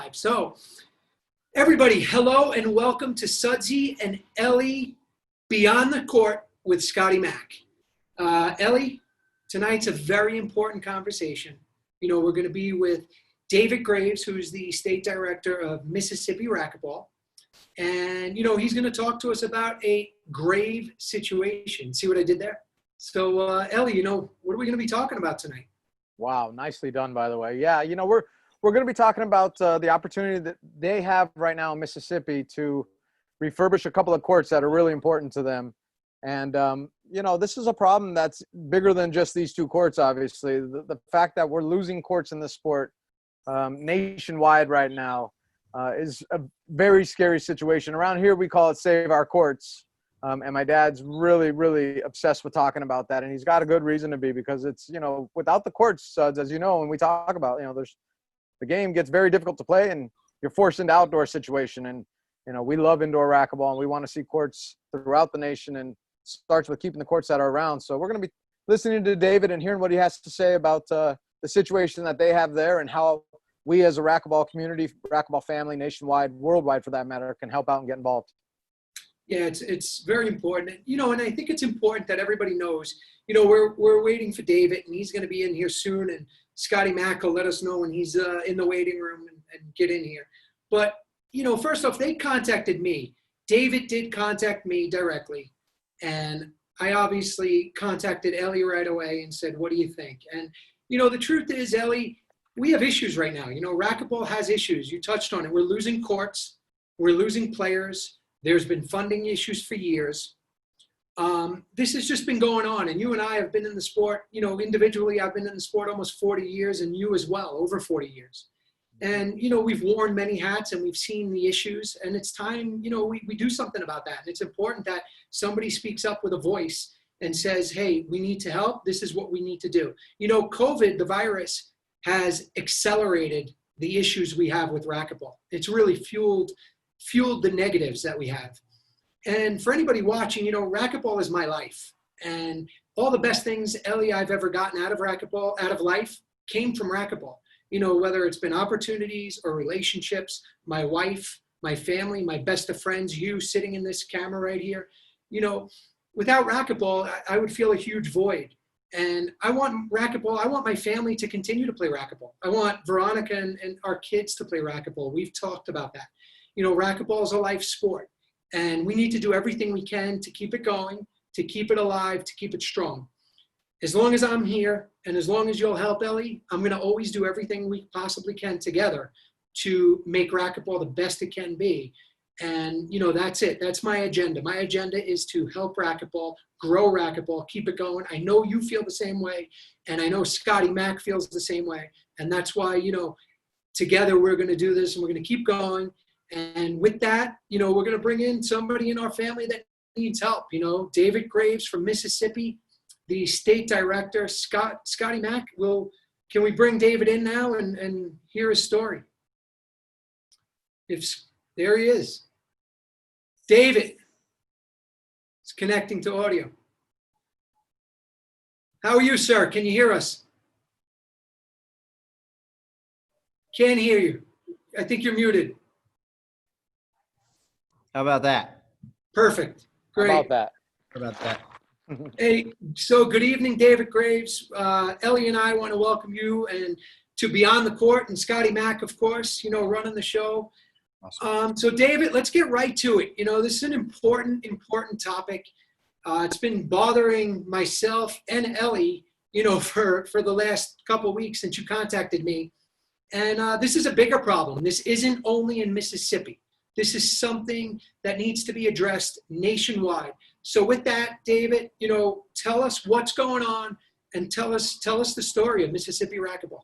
live. So everybody, hello and welcome to Sudsy and Elli Beyond the Court with Scotty Mac. Elli, tonight's a very important conversation. You know, we're going to be with David Graves, who's the state director of Mississippi Racquetball. And, you know, he's going to talk to us about a grave situation. See what I did there? So, Elli, you know, what are we going to be talking about tonight? Wow, nicely done, by the way. Yeah, you know, we're going to be talking about the opportunity that they have right now in Mississippi to refurbish a couple of courts that are really important to them. And, you know, this is a problem that's bigger than just these two courts, obviously. The fact that we're losing courts in the sport nationwide right now is a very scary situation. Around here, we call it Save Our Courts. And my dad's really, really obsessed with talking about that. And he's got a good reason to be, because it's, you know, without the courts, Suds, as you know, when we talk about, you know, the game gets very difficult to play and you're forced into outdoor situation. And, you know, we love indoor racquetball and we want to see courts throughout the nation, and starts with keeping the courts that are around. So we're going to be listening to David and hearing what he has to say about the situation that they have there, and how we as a racquetball community, racquetball family, nationwide, worldwide for that matter, can help out and get involved. Yeah, it's very important. You know, and I think it's important that everybody knows, you know, we're waiting for David, and he's going to be in here soon, and Scotty Mac will let us know when he's in the waiting room and get in here. But, you know, first off, they contacted me. David did contact me directly, and I obviously contacted Elli right away and said, what do you think? And, you know, the truth is, Elli, we have issues right now. You know, racquetball has issues. You touched on it. We're losing courts. We're losing players. There's been funding issues for years. This has just been going on. And you and I have been in the sport, you know, individually, I've been in the sport almost 40 years, and you as well, over 40 years. And, you know, we've worn many hats and we've seen the issues, and it's time, you know, we do something about that. And it's important that somebody speaks up with a voice and says, hey, we need to help. This is what we need to do. You know, COVID, the virus, has accelerated the issues we have with racquetball. It's really fueled the negatives that we have. And for anybody watching, you know, racquetball is my life. And all the best things, Elli, I've ever gotten out of racquetball, out of life, came from racquetball. You know, whether it's been opportunities or relationships, my wife, my family, my best of friends, you sitting in this camera right here. You know, without racquetball, I would feel a huge void. And I want racquetball. I want my family to continue to play racquetball. I want Veronica and our kids to play racquetball. We've talked about that. You know, racquetball is a life sport, and we need to do everything we can to keep it going, to keep it alive, to keep it strong. As long as I'm here, and as long as you'll help, Elli, I'm going to always do everything we possibly can together to make racquetball the best it can be. And, you know, that's it. That's my agenda. My agenda is to help racquetball, grow racquetball, keep it going. I know you feel the same way, and I know Scotty Mac feels the same way. And that's why, you know, together we're going to do this, and we're going to keep going. And with that, you know, we're going to bring in somebody in our family that needs help. You know, David Graves from Mississippi, the state director, Scotty Mac. Can we bring David in now and hear his story? There he is. David is connecting to audio. How are you, sir? Can you hear us? Can't hear you. I think you're muted. How about that? Perfect. Great. How about that? Hey, so good evening, David Graves. Elli and I want to welcome you and to Beyond the Court, and Scotty Mac, of course, you know, running the show. Awesome. So David, let's get right to it. You know, this is an important topic. It's been bothering myself and Elli, you know, for the last couple of weeks since you contacted me. And this is a bigger problem. This isn't only in Mississippi. This is something that needs to be addressed nationwide. So with that, David, you know, tell us what's going on, and tell us the story of Mississippi Racquetball.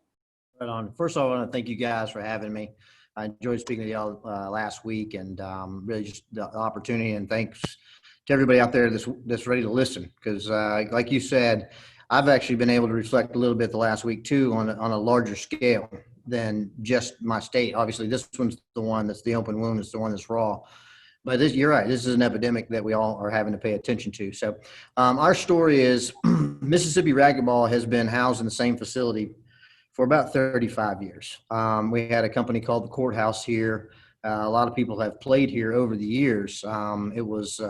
Right on. First of all, I want to thank you guys for having me. I enjoyed speaking to y'all last week, and really just the opportunity, and thanks to everybody out there that's ready to listen. Because like you said, I've actually been able to reflect a little bit the last week too on a larger scale than just my state. Obviously, this one's the one that's the open wound. It's the one that's raw. But you're right. This is an epidemic that we all are having to pay attention to. So our story is Mississippi Racquetball has been housed in the same facility for about 35 years. We had a company called the Courthouse here. A lot of people have played here over the years. It was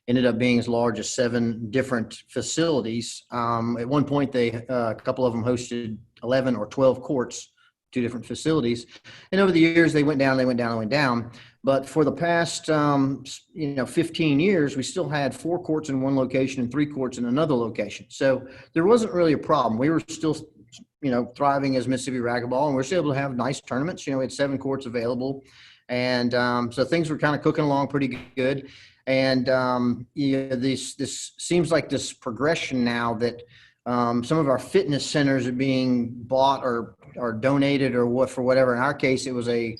ended up being as large as 7 different facilities. At one point, a couple of them hosted 11 or 12 courts, 2 different facilities. And over the years, they went down. But for the past, 15 years, we still had 4 courts in one location and 3 courts in another location. So there wasn't really a problem. We were still, thriving as Mississippi Racquetball, and we're still able to have nice tournaments. We had 7 courts available. And so things were kind of cooking along pretty good. And this seems like this progression now that some of our fitness centers are being bought or donated or for whatever. In our case, it was a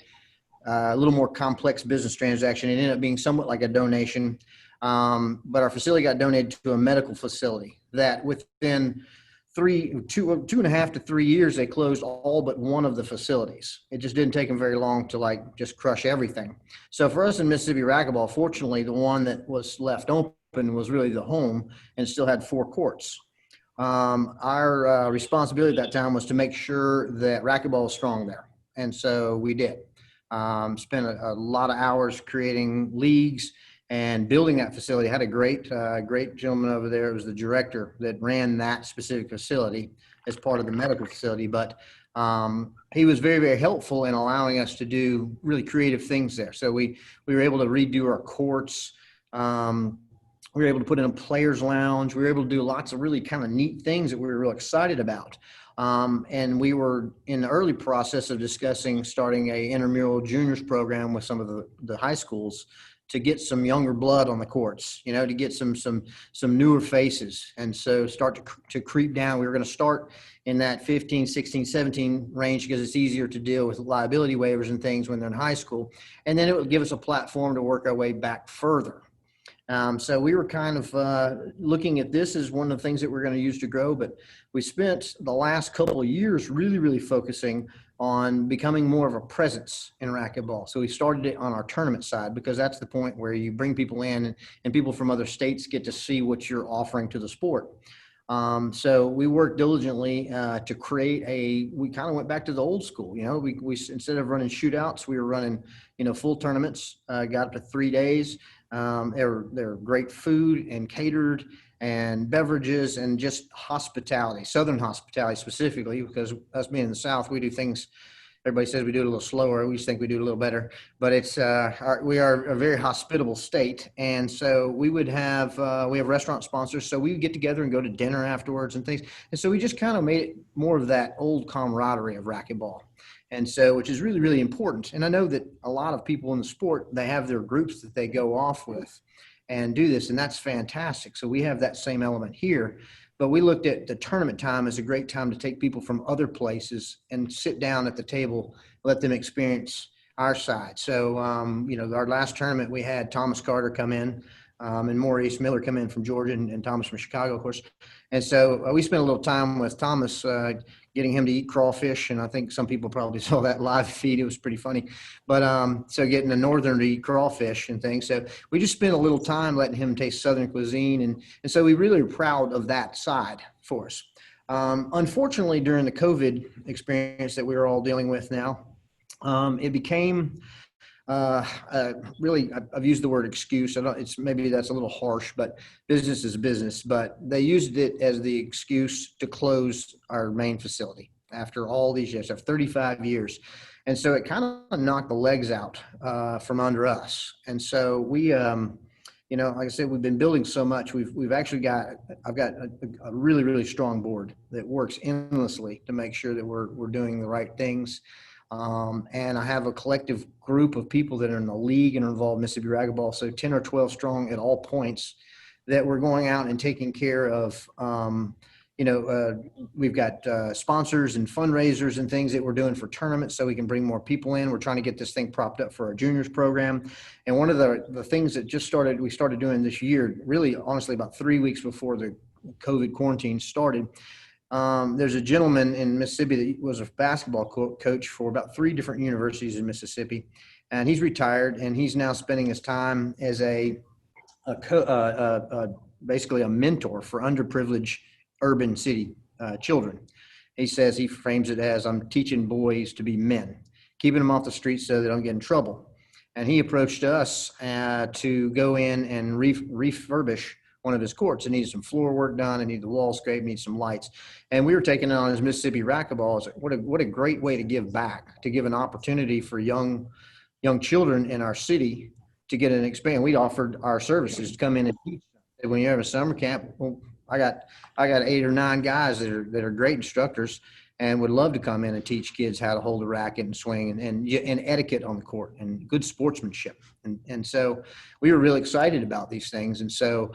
little more complex business transaction. It ended up being somewhat like a donation, but our facility got donated to a medical facility that within 2.5 to 3 years, they closed all but one of the facilities. It just didn't take them very long to just crush everything. So for us in Mississippi Racquetball, fortunately, the one that was left open was really the home and still had 4 courts. Our responsibility at that time was to make sure that racquetball was strong there. And so we did. Spent a lot of hours creating leagues and building that facility. Had a great gentleman over there. It was the director that ran that specific facility as part of the medical facility. But he was very, very helpful in allowing us to do really creative things there. So we were able to redo our courts. We were able to put in a players lounge. We were able to do lots of really kind of neat things that we were real excited about. And we were in the early process of discussing starting a intramural juniors program with some of the high schools to get some younger blood on the courts, to get some newer faces. And so start to creep down. We were going to start in that 15, 16, 17 range because it's easier to deal with liability waivers and things when they're in high school. And then it would give us a platform to work our way back further. So we were kind of looking at this as one of the things that we're going to use to grow, but we spent the last couple of years really, really focusing on becoming more of a presence in racquetball. So we started it on our tournament side because that's the point where you bring people in and people from other states get to see what you're offering to the sport. So we worked diligently to create we kind of went back to the old school. We instead of running shootouts, we were running, full tournaments, got up to 3 days. They're great food and catered and beverages and just hospitality, Southern hospitality specifically, because us being in the South, we do things, everybody says we do it a little slower. We just think we do it a little better, but we are a very hospitable state. And so we have restaurant sponsors. So we would get together and go to dinner afterwards and things. And so we just kind of made it more of that old camaraderie of racquetball. And so, which is really, really important. And I know that a lot of people in the sport, they have their groups that they go off with and do this, and that's fantastic. So we have that same element here, but we looked at the tournament time as a great time to take people from other places and sit down at the table, let them experience our side. So, our last tournament, we had Thomas Carter come in and Maurice Miller come in from Georgia and Thomas from Chicago, of course. And so we spent a little time with Thomas, getting him to eat crawfish. And I think some people probably saw that live feed. It was pretty funny. But so getting a northern to eat crawfish and things. So we just spent a little time letting him taste Southern cuisine. And so we really are proud of that side for us. Unfortunately, during the COVID experience that we were all dealing with now, it became really, I've used the word excuse. Maybe that's a little harsh, but business is business. But they used it as the excuse to close our main facility after all these years, after 35 years. And so it kind of knocked the legs out from under us. And so we, like I said, we've been building so much. I've got a really, really strong board that works endlessly to make sure that we're doing the right things. And I have a collective group of people that are in the league and are involved in Mississippi Racquetball, so 10 or 12 strong at all points that we're going out and taking care of. We've got sponsors and fundraisers and things that we're doing for tournaments so we can bring more people in. We're trying to get this thing propped up for our juniors program. And one of the things that we started doing this year, really honestly about 3 weeks before the COVID quarantine started, there's a gentleman in Mississippi that was a basketball coach for about 3 different universities in Mississippi, and he's retired, and he's now spending his time as basically a mentor for underprivileged urban city children. He says he frames it as, I'm teaching boys to be men, keeping them off the streets so they don't get in trouble. And he approached us to go in and refurbish one of his courts. It needed some floor work done. It needed the wall scraped, needed some lights. And we were taking it on as Mississippi Racquetball. What a great way to give back, to give an opportunity for young children in our city to get an expand. We offered our services to come in and teach. When you have a summer camp, well, I got 8 or 9 guys that are great instructors and would love to come in and teach kids how to hold a racket and swing and etiquette on the court and good sportsmanship. And so we were really excited about these things. And so,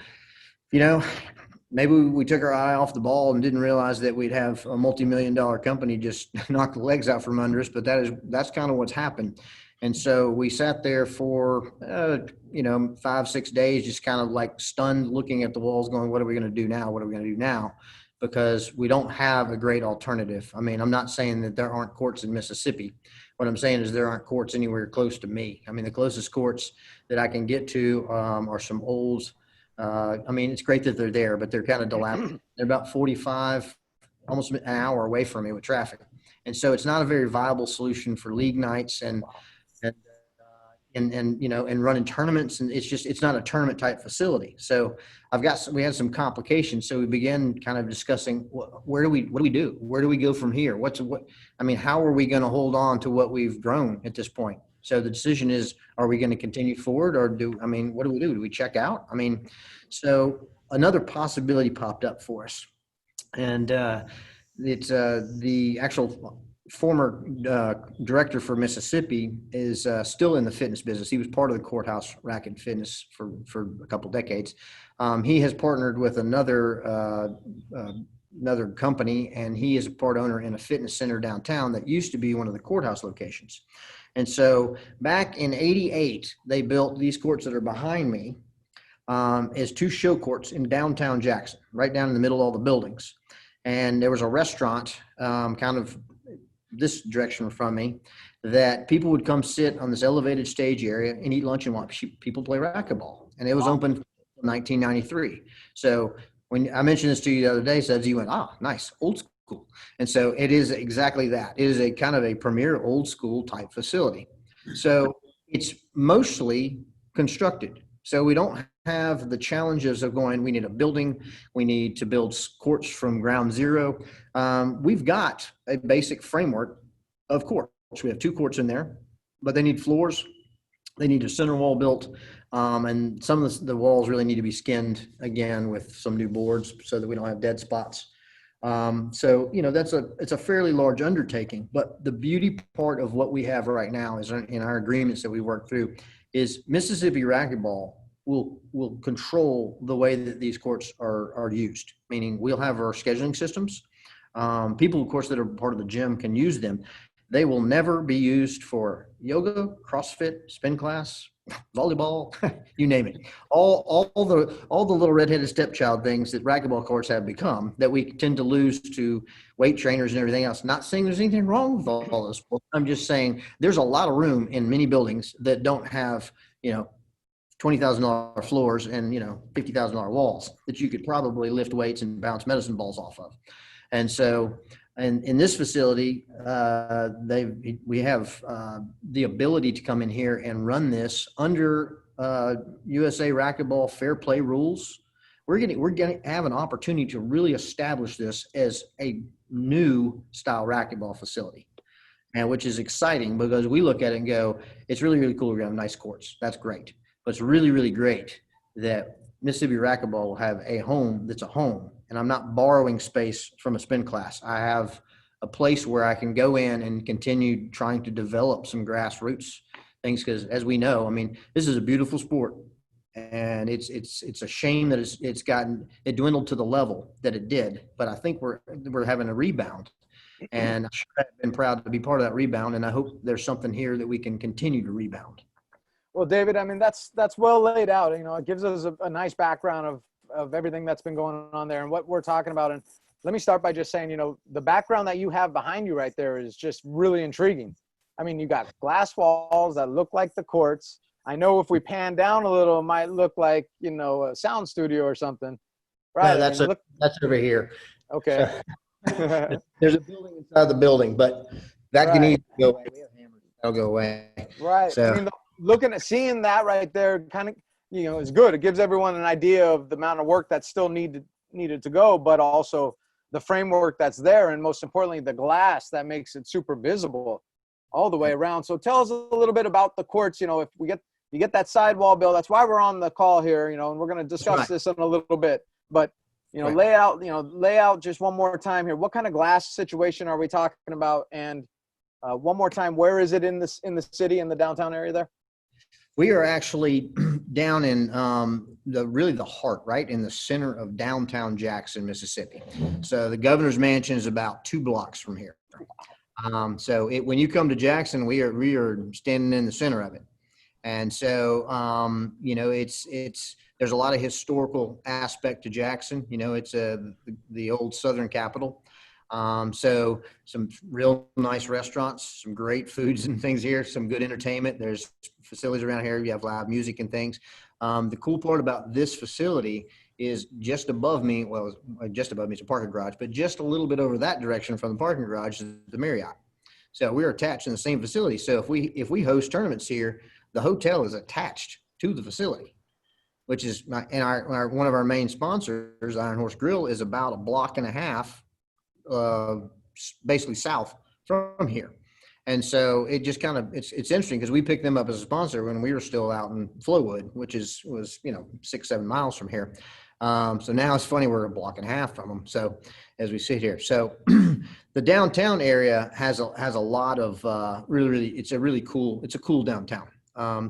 maybe we took our eye off the ball and didn't realize that we'd have a multi-million-dollar company just knock the legs out from under us. But that's kind of what's happened. And so we sat there for, 5-6 days, just kind of like stunned, looking at the walls going, what are we going to do now? What are we going to do now? Because we don't have a great alternative. I mean, I'm not saying that there aren't courts in Mississippi. What I'm saying is there aren't courts anywhere close to me. I mean, the closest courts that I can get to are some old. It's great that they're there, but they're kind of dilapidated. They're about 45, almost an hour away from me with traffic. And so it's not a very viable solution for league nights and running tournaments. And it's not a tournament type facility. So we had some complications. So we began kind of discussing what do we do? Where do we go from here? How are we going to hold on to what we've grown at this point? So the decision is, are we going to continue forward or what do we do? Do we check out? So another possibility popped up for us, and it's the actual former director for Mississippi is still in the fitness business. He was part of the Courthouse Racket Fitness for a couple decades. He has partnered with another company, and he is a part owner in a fitness center downtown that used to be one of the courthouse locations. And so back in '88, they built these courts that are behind me as 2 show courts in downtown Jackson, right down in the middle of all the buildings. And there was a restaurant kind of this direction from me that people would come sit on this elevated stage area and eat lunch and watch people play racquetball. And it was open in 1993. So when I mentioned this to you the other day, Sudsy, you went, nice, old school. And so it is exactly that. It is a kind of a premier old school type facility. So it's mostly constructed. So we don't have the challenges of going, we need a building, we need to build courts from ground zero. We've got a basic framework of courts. We have 2 courts in there, but they need floors. They need a center wall built. And some of the walls really need to be skinned again with some new boards so that we don't have dead spots. It's a fairly large undertaking, but the beauty part of what we have right now is in our agreements that we work through is Mississippi Racquetball will control the way that these courts are used, meaning we'll have our scheduling systems. People, of course, that are part of the gym can use them. They will never be used for yoga, CrossFit, spin class, volleyball, you name it. All the little redheaded stepchild things that racquetball courts have become that we tend to lose to weight trainers and everything else. Not saying there's anything wrong with all this. I'm just saying there's a lot of room in many buildings that don't have, $20,000 floors and, $50,000 walls that you could probably lift weights and bounce medicine balls off of. And so, and in this facility, we have the ability to come in here and run this under USA Racquetball fair play rules. We're going to have an opportunity to really establish this as a new style racquetball facility, and which is exciting because we look at it and go, it's really, really cool. We're going to have nice courts. That's great. But it's really, really great that Mississippi Racquetball will have a home that's a home. And I'm not borrowing space from a spin class. I have a place where I can go in and continue trying to develop some grassroots things. Because as we know, this is a beautiful sport, and it's a shame that it dwindled to the level that it did. But I think we're having a rebound, and I've been proud to be part of that rebound. And I hope there's something here that we can continue to rebound. Well, David, that's well laid out. It gives us a nice background of everything that's been going on there and what we're talking about. And let me start by just saying, the background that you have behind you right there is just really intriguing. You got glass walls that look like the courts. I know if we pan down a little, it might look like, a sound studio or something. Right. No, that's over here. Okay. There's a building inside the building, but that can Right. easily go away. We have hammers. That'll go away. Right. So, I mean, seeing that right there kind of, is good. It gives everyone an idea of the amount of work that's still needed to go, but also the framework that's there. And most importantly, the glass that makes it super visible all the way around. So tell us a little bit about the courts. If you get that sidewall bill, that's why we're on the call here, and we're going to discuss right. this in a little bit, but Right. lay out just one more time here. What kind of glass situation are we talking about? And one more time, where is it in the city, in the downtown area there? We are actually down in the heart, right in the center of downtown Jackson, Mississippi. So the governor's mansion is about 2 blocks from here. When you come to Jackson, we are standing in the center of it. And so, there's a lot of historical aspect to Jackson. It's the old Southern capital. So some real nice restaurants, some great foods and things here, some good entertainment. There's facilities around here. You have live music and things. The cool part about this facility is just above me. Well, just above me is a parking garage, but just a little bit over that direction from the parking garage is the Marriott. So we're attached in the same facility. So if we host tournaments here, the hotel is attached to the facility, which is one of our main sponsors, Iron Horse Grill, is about a block and a half, basically south from here. And so it just it's interesting because we picked them up as a sponsor when we were still out in Flowood, which was 6-7 miles from here. So now it's funny, we're a block and a half from them. So as we sit here, so the downtown area has a lot of it's a cool downtown.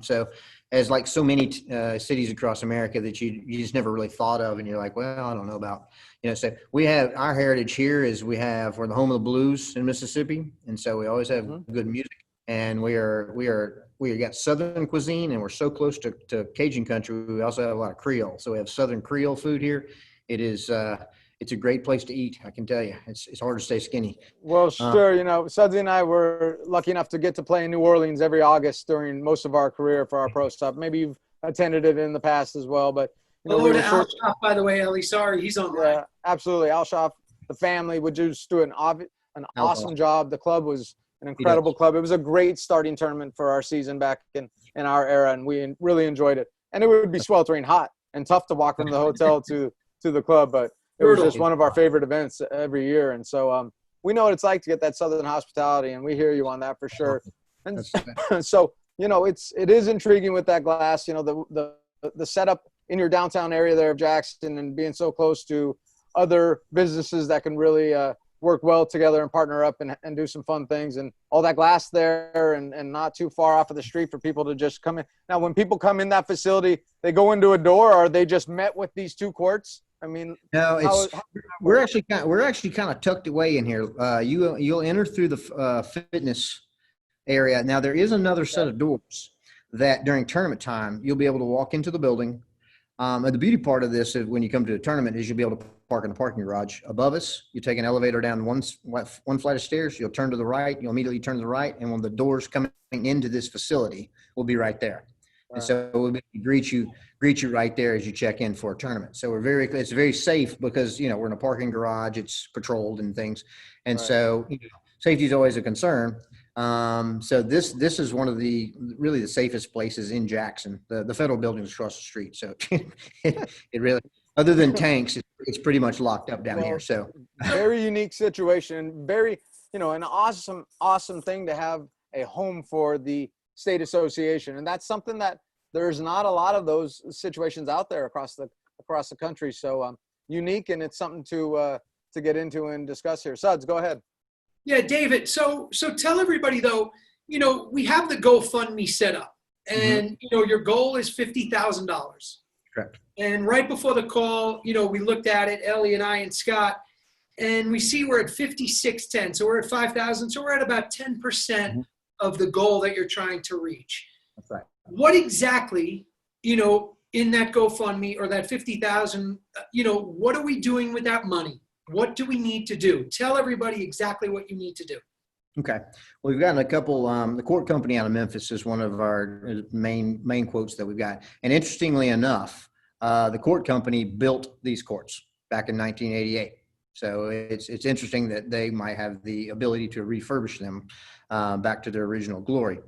So as like so many cities across America that you just never really thought of, and you're like, well, I don't know about, so we have our heritage here is we're the home of the blues in Mississippi. And so we always have good music, and we got Southern cuisine, and we're so close to Cajun country. We also have a lot of Creole. So we have Southern Creole food here. It is, it's a great place to eat. I can tell you, it's hard to stay skinny. Well, sure. Sudsy and I were lucky enough to get to play in New Orleans every August during most of our career for our pro stuff. Maybe you've attended it in the past as well, but hello to Al Shop, by the way, Ellie. Sorry, he's on. Yeah, absolutely. Al Shop, the family would just do an awesome job. The club was an incredible club. It was a great starting tournament for our season back in our era, and we really enjoyed it. And it would be sweltering hot and tough to walk from the hotel to the club, but it was just one of our favorite events every year. And so we know what it's like to get that Southern hospitality, and we hear you on that for sure. And so, it is intriguing with that glass, the setup in your downtown area there of Jackson, and being so close to other businesses that can really work well together and partner up and do some fun things, and all that glass there and not too far off of the street for people to just come in. Now, when people come in that facility, they go into a door, or are they just met with these 2 courts? I mean, no, we're actually kind of tucked away in here. You'll enter through the fitness area. Now there is another set of doors that during tournament time you'll be able to walk into the building. And the beauty part of this is when you come to a tournament is you'll be able to park in the parking garage above us. You take an elevator down one flight of stairs. You'll turn to the right. You'll immediately turn to the right, and when the doors coming into this facility will be right there. And so we'll greet you right there as you check in for a tournament. So it's very safe because, we're in a parking garage, it's patrolled and things. And so safety is always a concern. So this is one of the safest places in Jackson. The federal building is across the street. So it really, other than tanks, it's pretty much locked up down here. So very unique situation, very, an awesome thing to have a home for the state association. And that's something that there's not a lot of those situations out there across the country. So unique, and it's something to get into and discuss here. Suds, go ahead. Yeah, David. So tell everybody though, we have the GoFundMe set up, and your goal is $50,000. Correct. And right before the call, we looked at it, Ellie and I and Scott, and we see we're at 5610. So we're at 5,000. So we're at about 10% of the goal that you're trying to reach. That's right. What exactly, in that GoFundMe or that 50,000, what are we doing with that money? What do we need to do? Tell everybody exactly what you need to do. Okay. Well, we've gotten a couple, the court company out of Memphis is one of our main quotes that we've got. And interestingly enough, the court company built these courts back in 1988. So it's interesting that they might have the ability to refurbish them back to their original glory.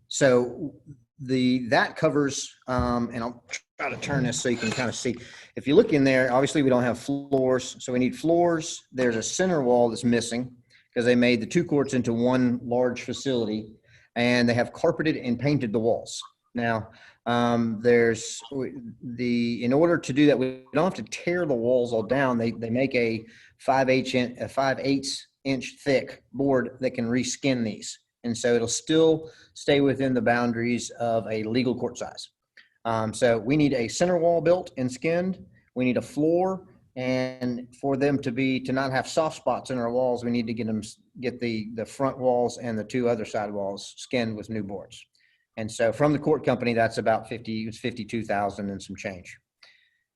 So that covers, and I'll try to turn this so you can kind of see. If you look in there, obviously we don't have floors, so we need floors. There's a center wall that's missing because they made the 2 courts into one large facility, and they have carpeted and painted the walls. Now, in order to do that, we don't have to tear the walls all down. They make a 5/8 inch thick board that can reskin these. And so it'll still stay within the boundaries of a legal court size. So we need a center wall built and skinned. We need a floor, and for them to not have soft spots in our walls, we need to get the front walls and the 2 other side walls skinned with new boards. And so from the court company, that's about $52,000 and some change.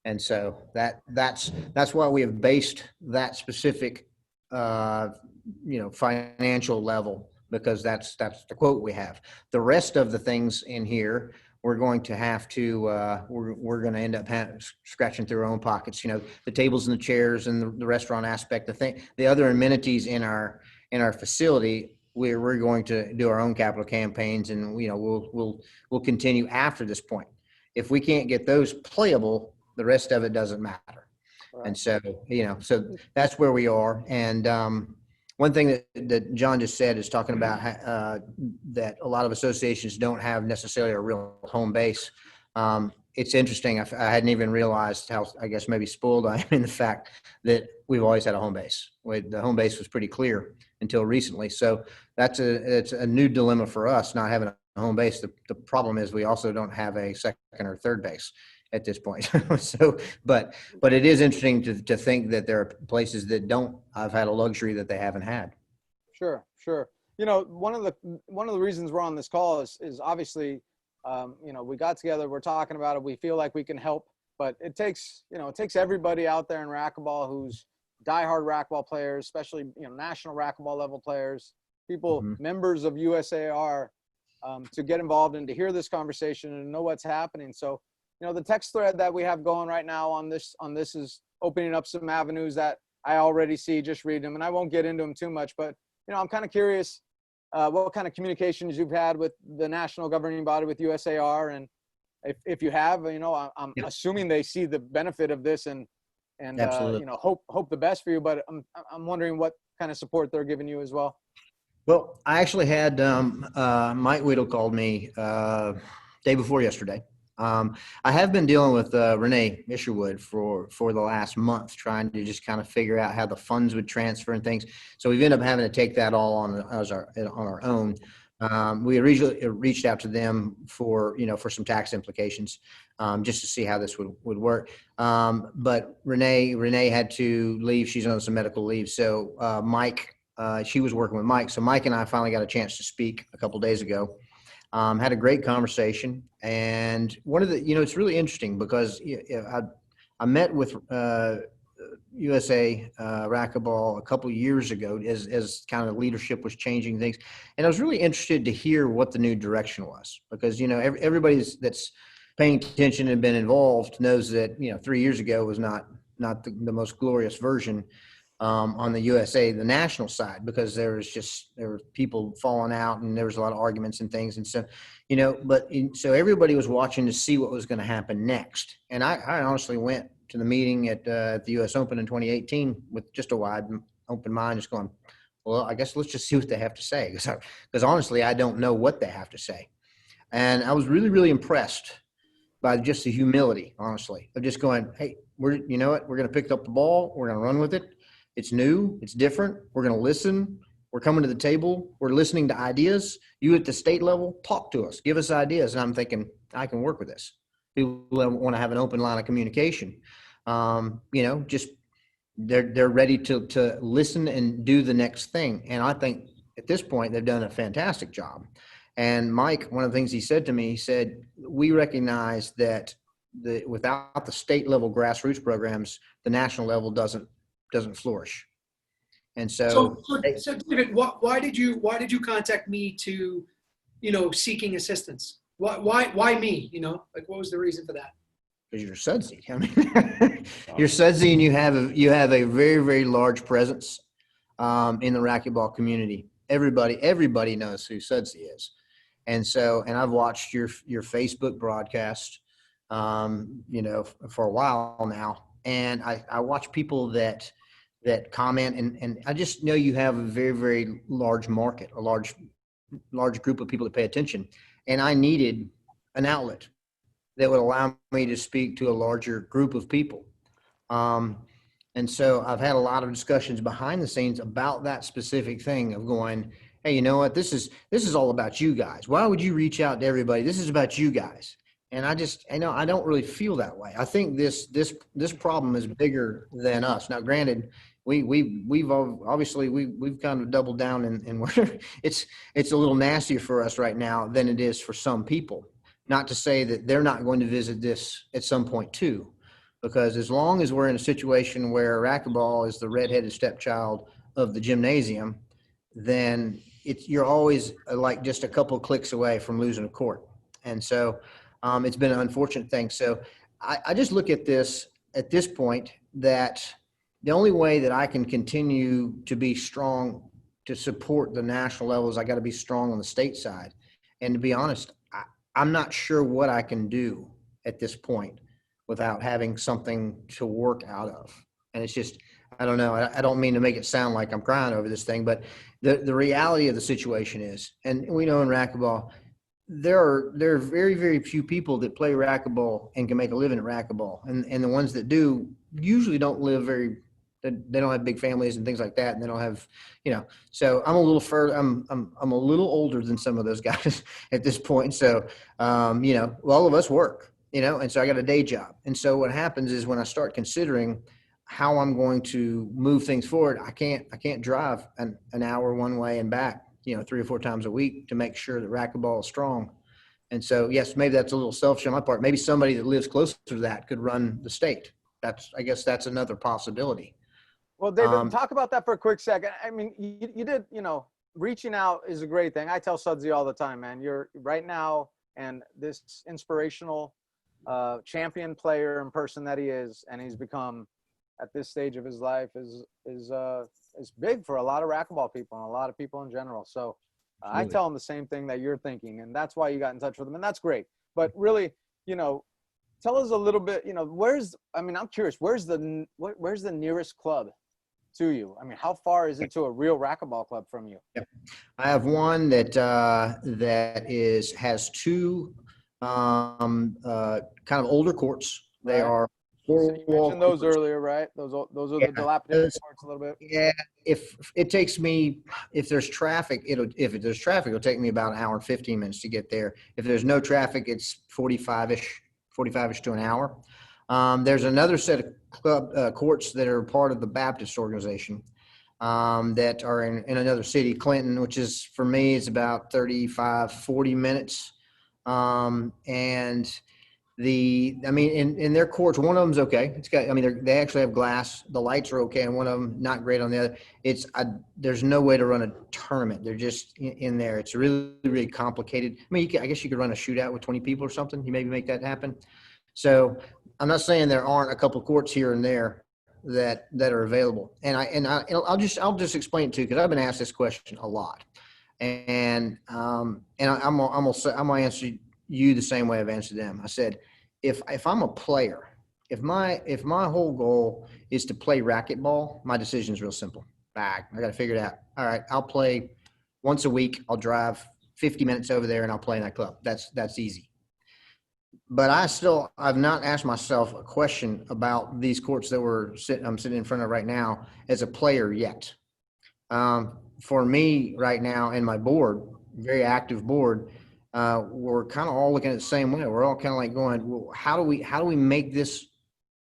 And so that's why we have based that specific, financial level, because that's the quote we have. The rest of the things in here, we're going to have to, we're going to end up scratching through our own pockets. The tables and the chairs and the restaurant aspect, the other amenities in our facility, we're going to do our own capital campaigns, and we'll continue after this point. If we can't get those playable, the rest of it doesn't matter. Right. And so so that's where we are. And one thing that John just said is talking about that a lot of associations don't have necessarily a real home base. It's interesting. I hadn't even realized how, I guess, maybe spoiled I am in the fact that we've always had a home base. The home base was pretty clear until recently. So it's a new dilemma for us, not having a home base. The problem is we also don't have a second or third base at this point. But it is interesting to think that there are places that I've had a luxury that they haven't had. Sure. One of the reasons we're on this call is obviously, we got together, we're talking about it, we feel like we can help, but it takes everybody out there in racquetball who's diehard racquetball players, especially, national racquetball level players, people, members of USAR, to get involved and to hear this conversation and know what's happening. So, the text thread that we have going right now on this is opening up some avenues that I already see just reading them, and I won't get into them too much, but, I'm kind of curious what kind of communications you've had with the national governing body, with USAR, and if you have, I'm assuming they see the benefit of this and hope the best for you, but I'm wondering what kind of support they're giving you as well. Well, I actually had Mike Whittle called me day before yesterday. I have been dealing with Renee Isherwood for the last month, trying to just kind of figure out how the funds would transfer and things. So we've ended up having to take that all on our own. We originally reached out to them for some tax implications, just to see how this would work. But Renee had to leave. She's on some medical leave. So Mike, she was working with Mike. So Mike and I finally got a chance to speak a couple days ago. Had a great conversation, and one of the, it's really interesting because I met with USA Racquetball a couple years ago as kind of leadership was changing things, and I was really interested to hear what the new direction was, because everybody that's paying attention and been involved knows that 3 years ago was not the most glorious version on the USA, the national side, because there were people falling out and there was a lot of arguments and things. And so, so everybody was watching to see what was going to happen next. And I honestly went to the meeting at the US Open in 2018 with just a wide open mind, just going, well, I guess let's just see what they have to say. Because honestly, I don't know what they have to say. And I was really, really impressed by just the humility, honestly, of just going, hey, we're going to pick up the ball. We're going to run with it. It's new. It's different. We're going to listen. We're coming to the table. We're listening to ideas. You at the state level, talk to us. Give us ideas. And I'm thinking, I can work with this. People want to have an open line of communication. Just they're ready to listen and do the next thing. And I think at this point, they've done a fantastic job. And Mike, one of the things he said to me, he said, we recognize that without the state level grassroots programs, the national level doesn't flourish. And so David, why did you contact me to, seeking assistance? Why me? What was the reason for that? because you're Sudsy. I mean, you're Sudsy, and you have a very, very large presence in the racquetball community. Everybody knows who Sudsy is. And so, and I've watched your Facebook broadcast, for a while now. And I watch people that comment, and I just know you have a very, very large market, a large group of people that pay attention. And I needed an outlet that would allow me to speak to a larger group of people. And so I've had a lot of discussions behind the scenes about that specific thing of going, hey, you know what? This is all about you guys. Why would you reach out to everybody? This is about you guys. And I don't really feel that way. I think this problem is bigger than us. Now, granted, we've obviously kind of doubled down and it's a little nastier for us right now than it is for some people. Not to say that they're not going to visit this at some point too, because as long as we're in a situation where racquetball is the redheaded stepchild of the gymnasium, then you're always like just a couple of clicks away from losing a court. And so it's been an unfortunate thing. So I just look at this at this point, that the only way that I can continue to be strong to support the national level is I got to be strong on the state side. And to be honest, I'm not sure what I can do at this point without having something to work out of. And it's just, I don't know. I don't mean to make it sound like I'm crying over this thing, but the reality of the situation is, and we know in racquetball, there are very, very few people that play racquetball and can make a living at racquetball. And the ones that do usually don't live they don't have big families and things like that. And they don't have, so I'm a little further, I'm a little older than some of those guys at this point. So, all of us work, and so I got a day job. And so what happens is when I start considering how I'm going to move things forward, I can't drive an hour one way and back, 3 or 4 times a week to make sure that racquetball is strong. And so, yes, maybe that's a little selfish on my part. Maybe somebody that lives closer to that could run the state. I guess that's another possibility. Well, David, talk about that for a quick second. I mean, you did, reaching out is a great thing. I tell Sudsy all the time, man, you're right now, and this inspirational champion player and person that he is, and he's become at this stage of his life is big for a lot of racquetball people and a lot of people in general. So I tell him the same thing that you're thinking, and that's why you got in touch with him, and that's great. But really, tell us a little bit, I'm curious, where's the nearest club to you? I mean, how far is it to a real racquetball club from you? Yep. I have one that has 2 kind of older courts. They are So you mentioned those earlier, right? Those are the dilapidated courts a little bit. Yeah. If it takes me, if there's traffic, it'll take me about an hour and 15 minutes to get there. If there's no traffic, it's 45-ish to an hour. There's another set of club courts that are part of the Baptist organization that are in another city, Clinton, which is, for me, is about 35-40 minutes. In their courts, one of them's okay. They actually have glass. The lights are okay, and one of them not great on the other. There's no way to run a tournament. They're just in there. It's really, really complicated. I guess you could run a shootout with 20 people or something. You maybe make that happen. So I'm not saying there aren't a couple of courts here and there that are available. And I'll just explain it too, because I've been asked this question a lot, and I'm gonna answer you the same way I've answered them. I said, if I'm a player, if my whole goal is to play racquetball, my decision is real simple. I got to figure it out. All right, I'll play once a week. I'll drive 50 minutes over there and I'll play in that club. That's easy. But I've not asked myself a question about these courts that I'm sitting in front of right now as a player yet. For me right now and my board, very active board, we're kind of all looking at the same way. We're all kind of like going, well, how do we make this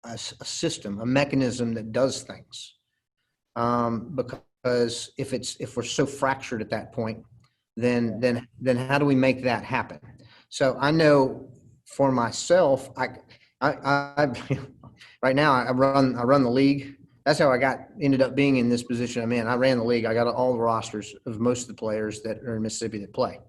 a system, a mechanism that does things? Because if we're so fractured at that point, then how do we make that happen? So I know for myself, I right now I run the league. That's how I ended up being in this position I'm in. I ran the league. I got all the rosters of most of the players that are in Mississippi that play.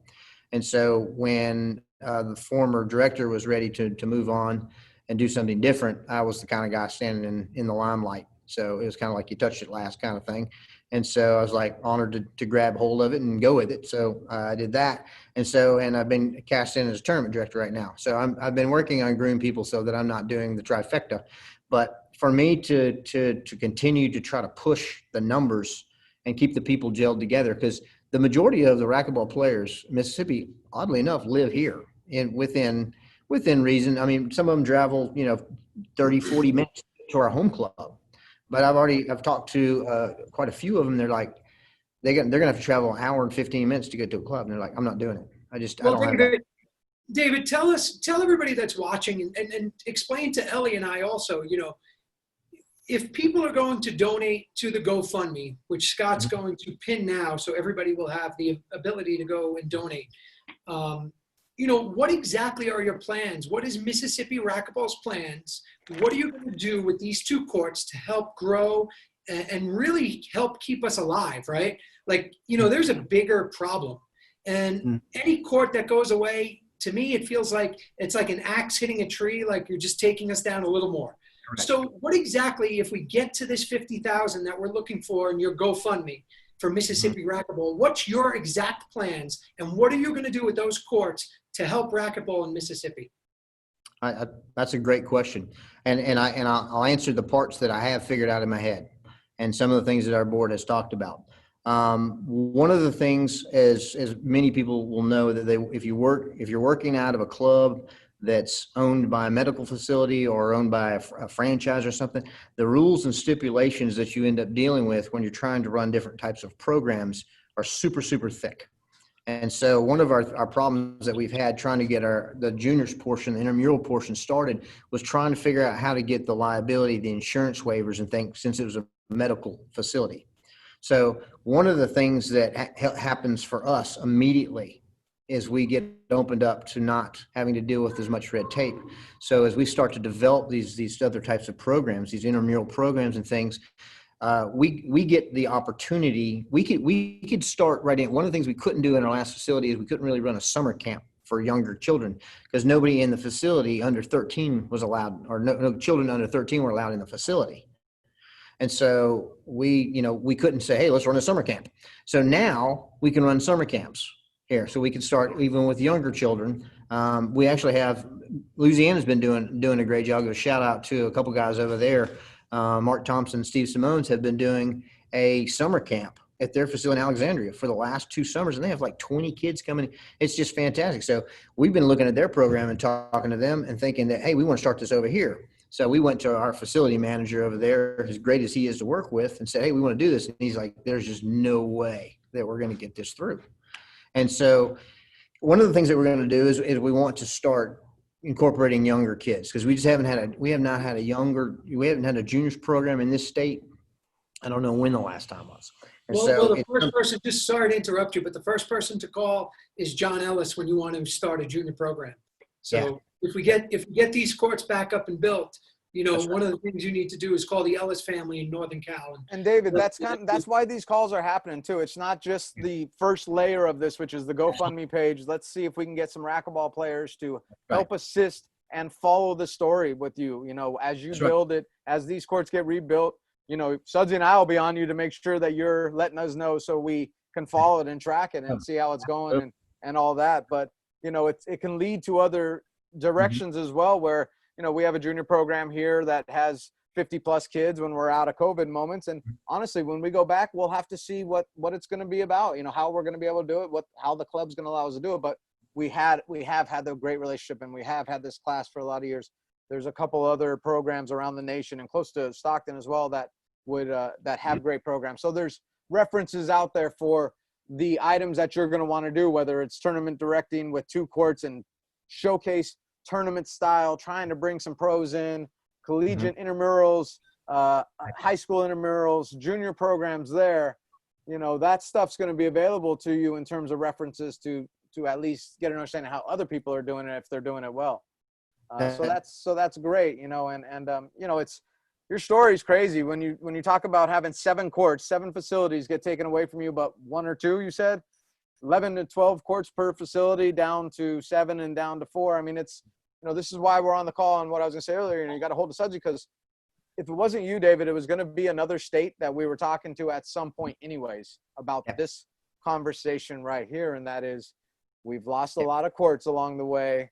And so when the former director was ready to move on, and do something different, I was the kind of guy standing in the limelight. So it was kind of like you touched it last kind of thing. And so I was like honored to grab hold of it and go with it. So I did that. And I've been cast in as a tournament director right now. So I've been working on grooming people so that I'm not doing the trifecta. But for me to continue to try to push the numbers and keep the people gelled together, because the majority of the racquetball players in Mississippi, oddly enough, live here within reason. I mean, some of them travel, 30, 40 minutes to our home club. But I've talked to quite a few of them. They're like, they're going to have to travel an hour and 15 minutes to get to a club. And they're like, I'm not doing it. I don't have that. David, tell everybody that's watching and explain to Ellie and I also, if people are going to donate to the GoFundMe, which Scott's going to pin now, so everybody will have the ability to go and donate. What exactly are your plans? What is Mississippi Racquetball's plans? What are you going to do with these 2 courts to help grow and really help keep us alive, right? Like, there's a bigger problem. And any court that goes away, to me, it feels like it's like an axe hitting a tree, like you're just taking us down a little more. Correct. So what exactly, if we get to this 50,000 that we're looking for in your GoFundMe for Mississippi Racquetball, what's your exact plans and what are you going to do with those courts to help racquetball in Mississippi? That's a great question. And I'll answer the parts that I have figured out in my head and some of the things that our board has talked about. One of the things, as many people will know, that if you're working out of a club that's owned by a medical facility or owned by a franchise or something, the rules and stipulations that you end up dealing with when you're trying to run different types of programs are super, super thick. And so one of our problems that we've had trying to get the juniors portion, the intramural portion started, was trying to figure out how to get the liability, the insurance waivers and things, since it was a medical facility. So one of the things that happens for us immediately is we get opened up to not having to deal with as much red tape. So as we start to develop these other types of programs, these intramural programs and things, we get the opportunity. We could start right in. One of the things we couldn't do in our last facility is we couldn't really run a summer camp for younger children because nobody in the facility under 13 was allowed, or no children under 13 were allowed in the facility. And so we couldn't say, hey, let's run a summer camp. So now we can run summer camps here. So we can start even with younger children. We actually have, Louisiana's been doing a great job. I'll give a shout out to a couple guys over there. Mark Thompson, Steve Simones have been doing a summer camp at their facility in Alexandria for the last 2 summers, and they have like 20 kids coming. It's just fantastic. So we've been looking at their program and talking to them and thinking that, hey, we want to start this over here. So we went to our facility manager over there, as great as he is to work with, and said, hey, we want to do this. And he's like, there's just no way that we're going to get this through. And so one of the things that we're going to do is we want to start incorporating younger kids, because we haven't had a juniors program in this state. I don't know when the last time was. Well, the first person, just sorry to interrupt you, but the first person to call is John Ellis when you want to start a junior program. So if we get these courts back up and built, one of the things you need to do is call the Ellis family in Northern Cal. And David, that's why these calls are happening too. It's not just the first layer of this, which is the GoFundMe page. Let's see if we can get some racquetball players to help assist and follow the story with you. As you build it, as these courts get rebuilt, Sudsy and I will be on you to make sure that you're letting us know so we can follow it and track it and see how it's going and all that. But, it can lead to other directions as well, where, we have a junior program here that has 50 plus kids when we're out of COVID moments. And honestly, when we go back, we'll have to see what it's going to be about, how we're going to be able to do it, how the club's going to allow us to do it. But we have had the great relationship, and we have had this class for a lot of years. There's a couple other programs around the nation and close to Stockton as well that have great programs. So there's references out there for the items that you're going to want to do, whether it's tournament directing with 2 courts and showcase tournament style, trying to bring some pros in, collegiate intramurals, high school intramurals, junior programs there. That stuff's going to be available to you in terms of references to at least get an understanding of how other people are doing it if they're doing it well. So that's great, it's, your story's crazy when you talk about having 7 courts, 7 facilities get taken away from you, but 1 or 2, you said 11 to 12 courts per facility, down to 7 and down to 4. I mean, it's this is why we're on the call on what I was going to say earlier. You got to hold the Sudsy, because if it wasn't you, David, it was going to be another state that we were talking to at some point anyways about this conversation right here. And that is, we've lost a lot of courts along the way.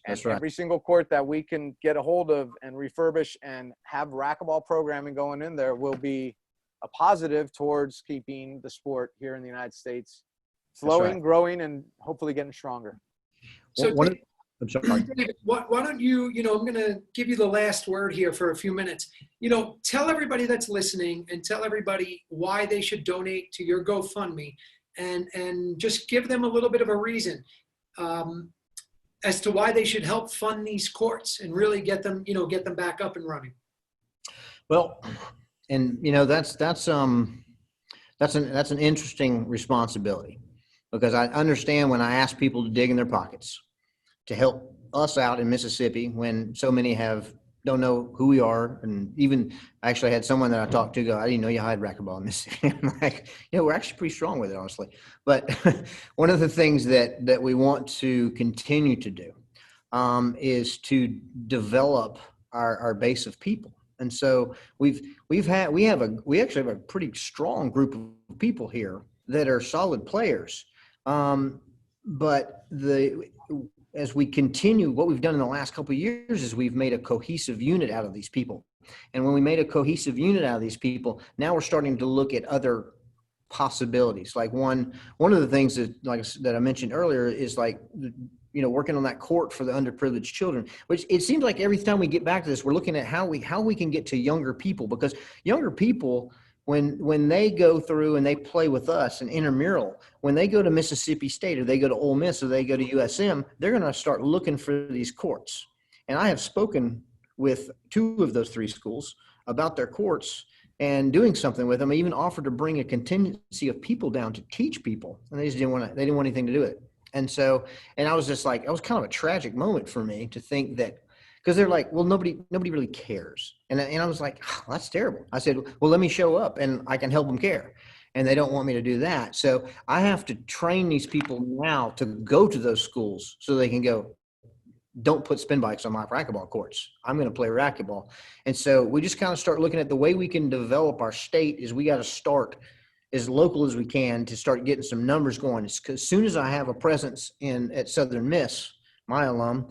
That's And right. every single court that we can get a hold of and refurbish and have racquetball programming going in there will be a positive towards keeping the sport here in the United States flowing, growing, and hopefully getting stronger. So, I'm sorry. David, why don't you, I'm going to give you the last word here for a few minutes. Tell everybody that's listening and tell everybody why they should donate to your GoFundMe, and just give them a little bit of a reason as to why they should help fund these courts and really get them back up and running. Well, and that's an interesting responsibility, because I understand when I ask people to dig in their pockets to help us out in Mississippi when so many don't know who we are. And even I actually had someone that I talked to go, I didn't know you had racquetball in Mississippi. I'm like, we're actually pretty strong with it, honestly. But one of the things that we want to continue to do is to develop our base of people. And so we actually have a pretty strong group of people here that are solid players. But as we continue, what we've done in the last couple of years is we've made a cohesive unit out of these people. And when we made a cohesive unit out of these people, now we're starting to look at other possibilities. Like one of the things that I mentioned earlier is working on that court for the underprivileged children, which it seems like every time we get back to this, we're looking at how we can get to younger people, because younger people, when they go through and they play with us in intramural, when they go to Mississippi State or they go to Ole Miss or they go to USM, they're going to start looking for these courts. And I have spoken with 2 of those 3 schools about their courts and doing something with them. I even offered to bring a contingency of people down to teach people, and they just didn't want anything to do with it. And so, and I was just like, it was kind of a tragic moment for me to think that, because they're like, well, nobody really cares. And I was like, oh, that's terrible. I said, well, let me show up and I can help them care. And they don't want me to do that. So I have to train these people now to go to those schools so they can go, don't put spin bikes on my racquetball courts. I'm going to play racquetball. And so we just kind of start looking at the way we can develop our state is we got to start as local as we can to start getting some numbers going. As soon as I have a presence at Southern Miss, my alum,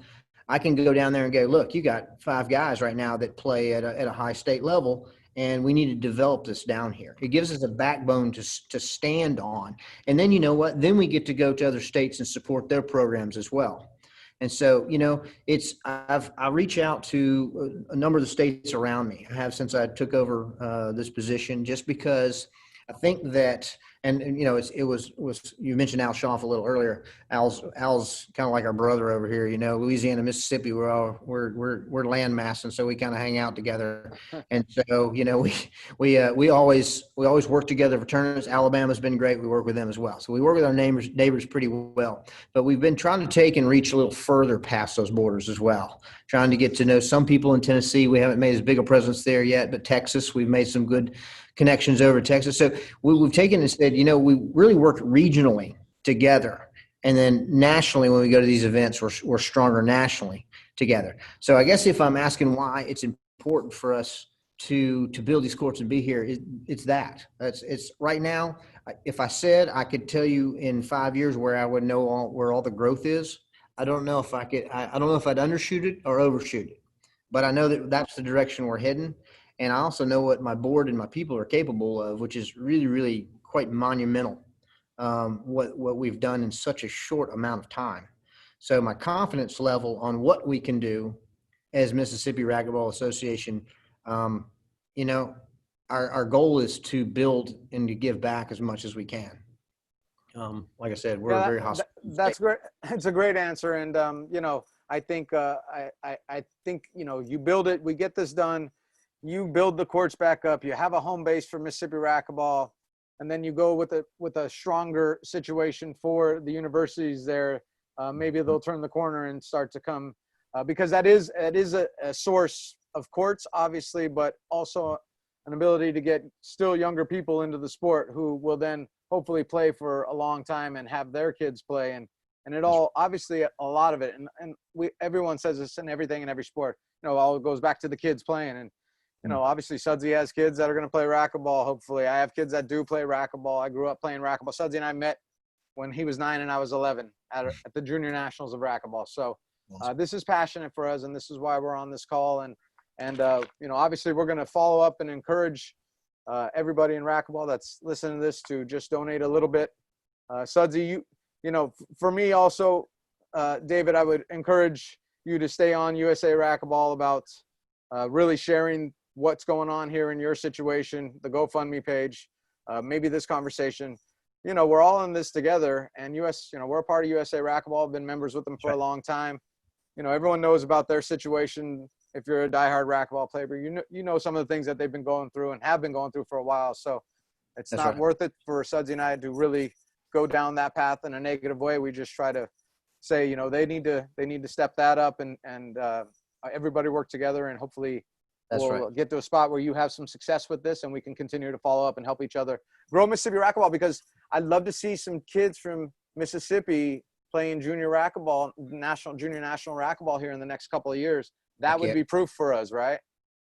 I can go down there and go, look, you got 5 guys right now that play at a high state level, and we need to develop this down here. It gives us a backbone to stand on. And then, you know what? Then we get to go to other states and support their programs as well. And so, I reach out to a number of the states around me. I have since I took over this position, just because I think that, and it was you mentioned Al Schaff a little earlier. Al's kind of like our brother over here. Louisiana, Mississippi, we're landmass, and so we kind of hang out together. And so we always work together for tournaments. Alabama's been great. We work with them as well. So we work with our neighbors pretty well. But we've been trying to take and reach a little further past those borders as well. Trying to get to know some people in Tennessee. We haven't made as big a presence there yet, but Texas, we've made some good connections over Texas. So we've taken and said, we really work regionally together. And then nationally, when we go to these events, we're stronger nationally together. So I guess if I'm asking why it's important for us to build these courts and be here, it's that. It's right now, if I said I could tell you in 5 years where I would know where all the growth is, I don't know if I could. I don't know if I'd undershoot it or overshoot it. But I know that that's the direction we're heading. And I also know what my board and my people are capable of, which is really, really quite monumental, what we've done in such a short amount of time. So my confidence level on what we can do as Mississippi Racquetball Association, our goal is to build and to give back as much as we can. Like I said, we're very hospitable. That's great. It's a great answer. And, I think, you build it, we get this done. You build the courts back up. You have a home base for Mississippi Racquetball, and then you go with a stronger situation for the universities there. Maybe they'll turn the corner and start to come, because that is a source of courts, obviously, but also an ability to get still younger people into the sport who will then hopefully play for a long time and have their kids play. And And it all, obviously, a lot of it, and everyone says this in everything in every sport, all goes back to the kids playing. And, obviously Sudsy has kids that are going to play racquetball. Hopefully I have kids that do play racquetball. I grew up playing racquetball. Sudsy and I met when he was 9 and I was 11 at the junior nationals of racquetball. So this is passionate for us, and this is why we're on this call. And obviously we're going to follow up and encourage everybody in racquetball that's listening to this to just donate a little bit. Sudsy, for me also, David, I would encourage you to stay on USA Racquetball about really sharing what's going on here in your situation, the GoFundMe page, maybe this conversation. We're all in this together, and we're a part of USA Racquetball. I've been members with them for a long time. Everyone knows about their situation. If you're a diehard racquetball player, you know some of the things that they've been going through and have been going through for a while. So it's not worth it for Sudsy and I to really go down that path in a negative way. We just try to say, they need to step that up, and everybody work together, and hopefully we'll get to a spot where you have some success with this, and we can continue to follow up and help each other grow Mississippi racquetball, because I'd love to see some kids from Mississippi playing junior racquetball, junior national racquetball here in the next couple of years. That would be proof for us, right?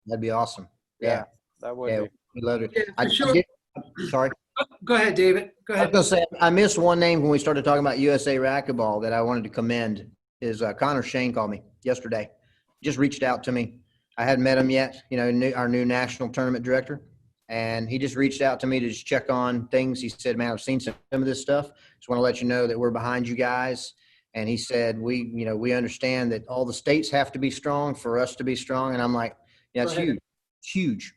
That'd be awesome. Yeah, that would be. We'd love it. Yeah, for sure. Sorry. Go ahead, David. Go ahead. I was going to say, I missed one name when we started talking about USA Racquetball that I wanted to commend is Connor Shane called me yesterday. Just reached out to me. I hadn't met him yet, our new national tournament director. And he just reached out to me to just check on things. He said, man, I've seen some of this stuff. Just want to let you know that we're behind you guys. And he said, we understand that all the states have to be strong for us to be strong. And I'm like, yeah, it's huge. It's huge.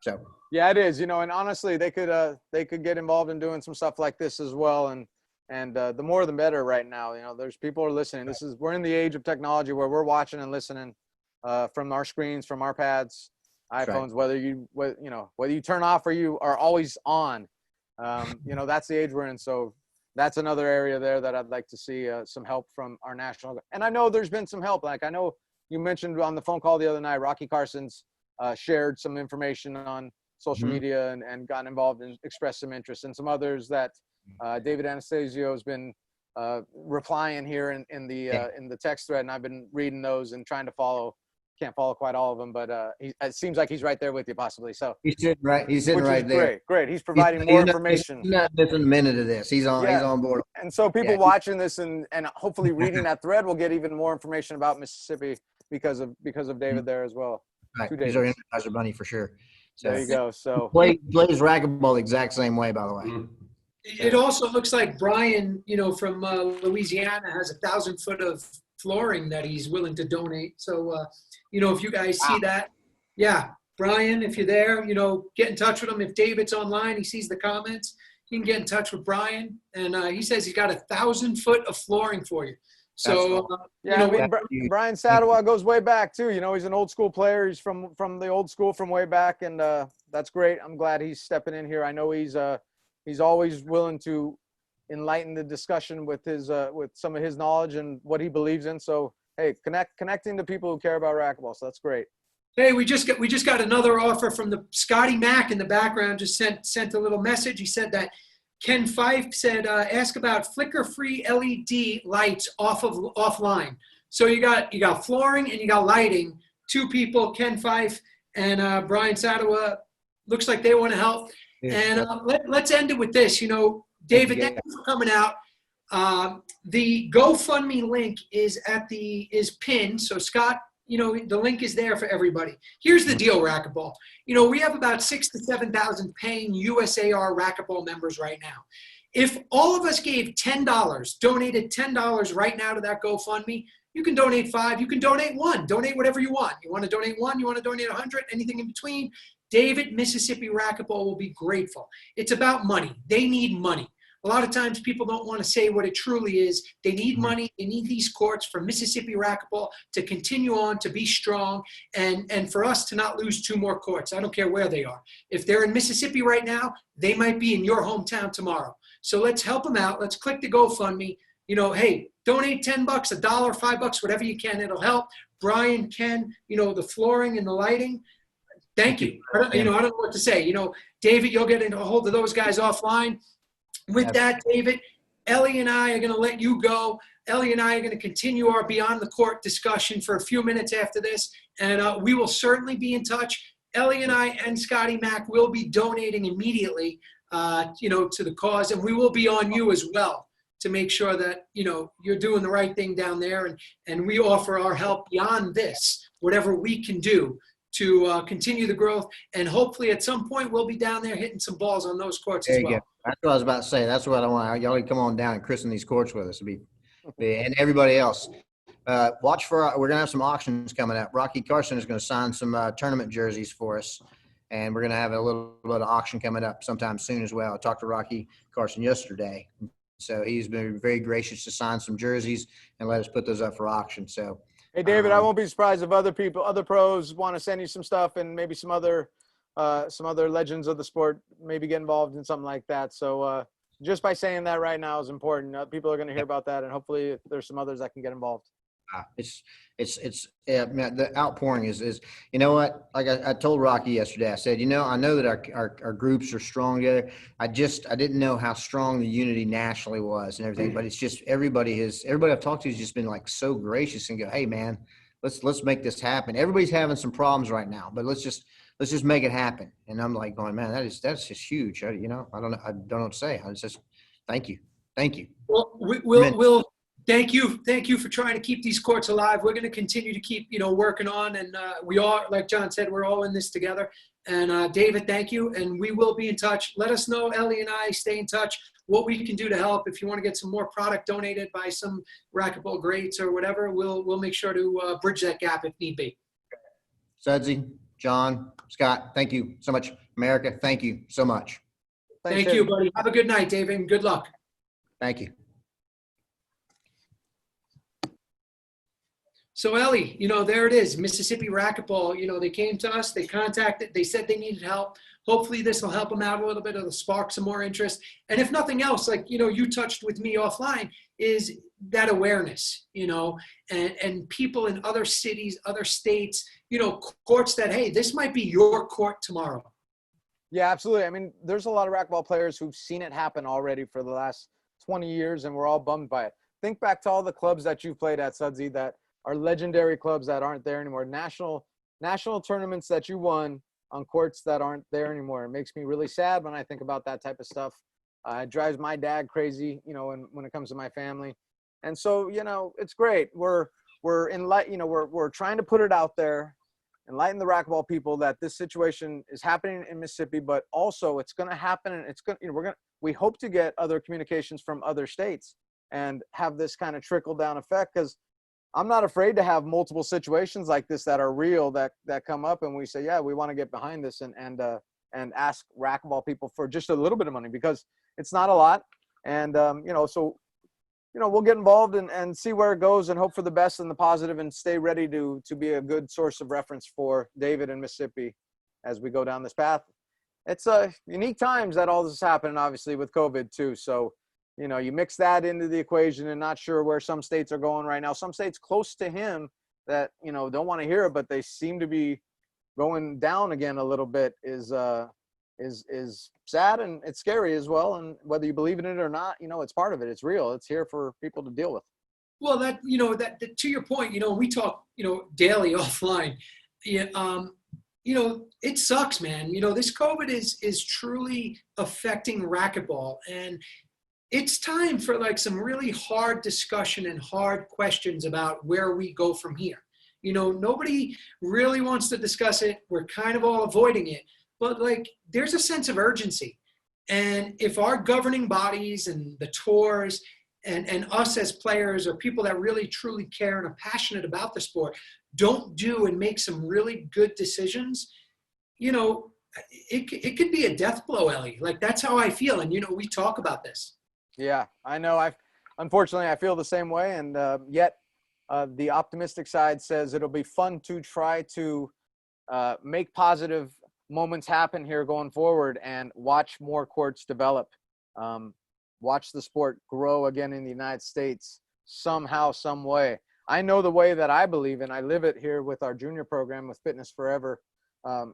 So. Yeah, it is, and honestly, they could get involved in doing some stuff like this as well. And the more the better right now. There's people are listening. We're in the age of technology where we're watching and listening from our screens, from our pads, iPhones, whether you turn off or you are always on. That's the age we're in. So that's another area there that I'd like to see some help from our national. And I know there's been some help. Like I know you mentioned on the phone call the other night, Rocky Carson's shared some information on social media and gotten involved and expressed some interest, and some others that David Anastasio has been replying here in the text thread, and I've been reading those and trying to follow. Can't follow quite all of them, but it seems like he's right there with you possibly. So he's sitting right. He's sitting right there. Great. He's providing more information. He's not missing a minute of this. He's on. He's on board. And so people watching this and hopefully reading that thread will get even more information about Mississippi because of David there as well. Right. He's our Energizer Bunny for sure. So there you go. So plays racquetball the exact same way, by the way. It also looks like Brian, from Louisiana, has 1,000 foot of flooring that he's willing to donate. So, if you guys see that, Brian, if you're there, get in touch with him. If David's online, he sees the comments, you can get in touch with Brian. And he says he's got 1,000 foot of flooring for you. So, Brian Sanwa goes way back too. He's an old school player. He's from the old school from way back. And that's great. I'm glad he's stepping in here. I know he's always willing to enlighten the discussion with with some of his knowledge and what he believes in. So, hey, connecting to people who care about racquetball. So that's great. Hey, we just got another offer from the Scotty Mac in the background. Just sent a little message. He said that Ken Fife said, ask about flicker-free LED lights offline. So you got flooring and you got lighting. Two people, Ken Fife and Brian Sanwa, looks like they want to help. And let's end it with this. David, thank you for coming out. The GoFundMe link is pinned. So Scott, the link is there for everybody. Here's the deal, Racquetball. We have about 6,000 to 7,000 paying USAR Racquetball members right now. If all of us gave $10, donated $10 right now to that GoFundMe, you can donate 5, you can donate 1, donate whatever you want. You want to donate 1, you want to donate 100, anything in between. David, Mississippi Racquetball will be grateful. It's about money. They need money. A lot of times people don't want to say what it truly is. They need money. They need these courts for Mississippi Racquetball to continue on, to be strong, and for us to not lose 2 more courts. I don't care where they are. If they're in Mississippi right now, they might be in your hometown tomorrow. So let's help them out. Let's click the GoFundMe. Hey, donate $10, $1, $5, whatever you can. It'll help. Brian, Ken, the flooring and the lighting. Thank you. I don't know what to say. David, you'll get a hold of those guys offline. With that, David, Ellie and I are going to let you go. Ellie and I are going to continue our Beyond the Court discussion for a few minutes after this, and we will certainly be in touch. Ellie and I and Scotty Mac will be donating immediately, to the cause, and we will be on you as well to make sure that, you're doing the right thing down there, and we offer our help beyond this, whatever we can do to continue the growth, and hopefully at some point we'll be down there hitting some balls on those courts as well. Go. That's what I was about to say. That's what I want. Y'all come on down and christen these courts with us. And everybody else. Watch for. We're gonna have some auctions coming up. Rocky Carson is gonna sign some tournament jerseys for us, and we're gonna have a little bit of auction coming up sometime soon as well. I talked to Rocky Carson yesterday, so he's been very gracious to sign some jerseys and let us put those up for auction. So. Hey, David, I won't be surprised if other pros want to send you some stuff, and maybe some other legends of the sport maybe get involved in something like that. So just by saying that right now is important. People are going to hear about that, and hopefully there's some others that can get involved. Man, the outpouring is, you know what? Like I told Rocky yesterday, I said, I know that our groups are strong together. I didn't know how strong the unity nationally was and everything, but it's just everybody I've talked to has just been like so gracious and go, hey man, let's make this happen. Everybody's having some problems right now, but let's just make it happen. And I'm like going, man, that's just huge. I don't know what to say. I just thank you. Well, we'll thank you for trying to keep these courts alive. We're going to continue to keep working on, and we are, like John said, we're all in this together. And David, thank you, and we will be in touch. Let us know, Ellie and I, stay in touch, what we can do to help. If you want to get some more product donated by some racquetball greats or whatever, we'll make sure to bridge that gap if need be. Sudsy, John, Scott, thank you so much. America, thank you so much. Thank you, buddy. Have a good night, David, and good luck. Thank you. So Ellie, there it is, Mississippi Racquetball. They came to us, they contacted, they said they needed help. Hopefully this will help them out a little bit, it'll spark some more interest. And if nothing else, like, you touched with me offline, is that awareness, and people in other cities, other states, courts that, hey, this might be your court tomorrow. Yeah, absolutely. I mean, there's a lot of racquetball players who've seen it happen already for the last 20 years, and we're all bummed by it. Think back to all the clubs that you've played at, Sudsy, that are legendary clubs that aren't there anymore. National tournaments that you won on courts that aren't there anymore. It makes me really sad when I think about that type of stuff. It drives my dad crazy, when it comes to my family. And so, it's great. We're trying to put it out there, enlighten the racquetball people that this situation is happening in Mississippi, but also it's going to happen, and we hope to get other communications from other states and have this kind of trickle down effect, because I'm not afraid to have multiple situations like this that are real, that come up, and we say, yeah, we want to get behind this and ask racquetball people for just a little bit of money, because it's not a lot. And, we'll get involved and see where it goes, and hope for the best and the positive, and stay ready to be a good source of reference for David and Mississippi as we go down this path. It's unique times that all this is happening, obviously, with COVID too. So, you mix that into the equation, and not sure where some states are going right now. Some states close to him that, don't want to hear it, but they seem to be going down again a little bit is sad, and it's scary as well. And whether you believe in it or not, it's part of it. It's real. It's here for people to deal with. Well, that to your point, we talk, daily offline. Yeah, it sucks, man. This COVID is truly affecting racquetball, and it's time for like some really hard discussion and hard questions about where we go from here. Nobody really wants to discuss it. We're kind of all avoiding it, but like, there's a sense of urgency. And if our governing bodies and the tours and us as players, or people that really truly care and are passionate about the sport, don't do and make some really good decisions, it could be a death blow, Ellie. Like, that's how I feel. And, we talk about this. Yeah, I know. Unfortunately, I feel the same way. And yet the optimistic side says it'll be fun to try to make positive moments happen here going forward, and watch more courts develop, watch the sport grow again in the United States somehow, some way. I know the way that I believe in. I live it here with our junior program with Fitness Forever